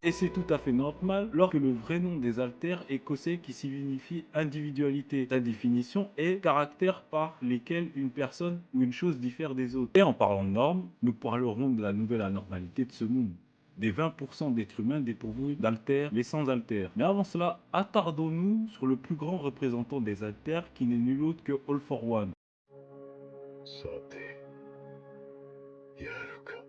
Et c'est tout à fait normal lorsque le vrai nom des alters est Kosei qui signifie individualité. Sa définition est caractère par lesquels une personne ou une chose diffère des autres. Et en parlant de normes, nous parlerons de la nouvelle anormalité de ce monde. Des 20% d'êtres humains dépourvus d'altères, les sans altères. Mais avant cela, attardons-nous sur le plus grand représentant des alters qui n'est nul autre que All for One. さてやるか。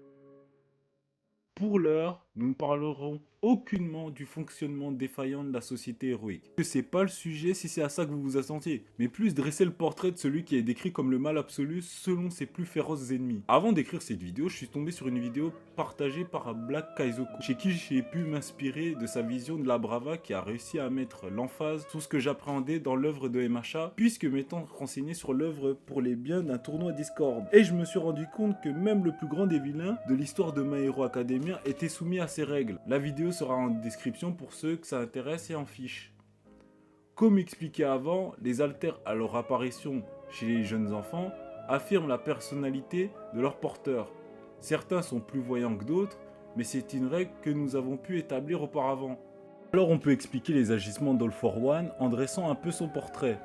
Pour l'heure, nous ne parlerons aucunement du fonctionnement défaillant de la société héroïque. Que c'est pas le sujet si c'est à ça que vous vous attendiez, mais plus dresser le portrait de celui qui est décrit comme le mal absolu selon ses plus féroces ennemis. Avant d'écrire cette vidéo, je suis tombé sur une vidéo partagée par Black Kaizoku, chez qui j'ai pu m'inspirer de sa vision de la Brava qui a réussi à mettre l'emphase sur ce que j'appréhendais dans l'œuvre de MHA, puisque m'étant renseigné sur l'œuvre pour les biens d'un tournoi Discord. Et je me suis rendu compte que même le plus grand des vilains de l'histoire de My Hero Academia était soumis à ces règles. La vidéo sera en description pour ceux que ça intéresse et en fiche. Comme expliqué avant, les alters à leur apparition chez les jeunes enfants affirment la personnalité de leur porteur. Certains sont plus voyants que d'autres, mais c'est une règle que nous avons pu établir auparavant. Alors on peut expliquer les agissements d'All for One en dressant un peu son portrait.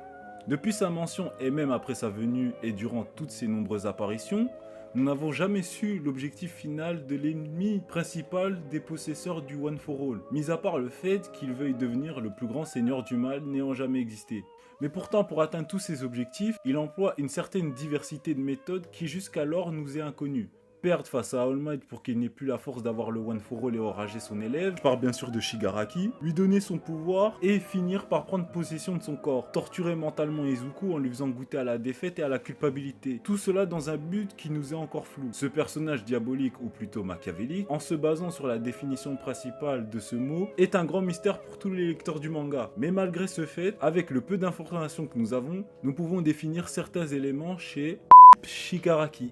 Depuis sa mention et même après sa venue et durant toutes ses nombreuses apparitions, nous n'avons jamais su l'objectif final de l'ennemi principal des possesseurs du One for All, mis à part le fait qu'il veuille devenir le plus grand seigneur du mal n'ayant jamais existé. Mais pourtant, pour atteindre tous ces objectifs, il emploie une certaine diversité de méthodes qui jusqu'alors nous est inconnue. Perdre face à All Might pour qu'il n'ait plus la force d'avoir le One for All et enrager son élève, je parle bien sûr de Shigaraki, lui donner son pouvoir et finir par prendre possession de son corps, torturer mentalement Izuku en lui faisant goûter à la défaite et à la culpabilité. Tout cela dans un but qui nous est encore flou. Ce personnage diabolique ou plutôt machiavélique, en se basant sur la définition principale de ce mot, est un grand mystère pour tous les lecteurs du manga. Mais malgré ce fait, avec le peu d'informations que nous avons, nous pouvons définir certains éléments chez Shigaraki.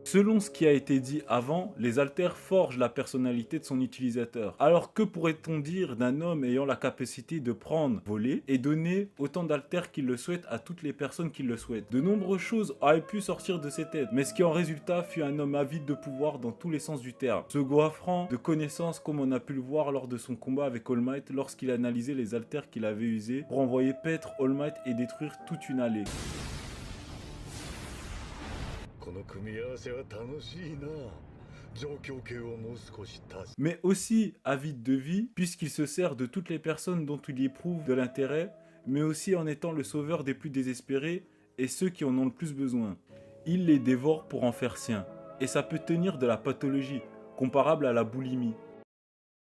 Selon ce qui a été dit avant, les alters forgent la personnalité de son utilisateur. Alors que pourrait-on dire d'un homme ayant la capacité de prendre, voler et donner autant d'alters qu'il le souhaite à toutes les personnes qui le souhaitent? De nombreuses choses auraient pu sortir de ses têtes, mais ce qui en résulta fut un homme avide de pouvoir dans tous les sens du terme, se goiffrant de connaissances comme on a pu le voir lors de son combat avec All Might lorsqu'il analysait les alters qu'il avait usés pour envoyer paître All Might et détruire toute une allée. この組み合わせは楽しいな。状況系をもう少し足す。 Mais aussi avide de vie, puisqu'il se sert de toutes les personnes dont il éprouve de l'intérêt, mais aussi en étant le sauveur des plus désespérés et ceux qui en ont le plus besoin. Il les dévore pour en faire sien, et ça peut tenir de la pathologie, comparable à la boulimie.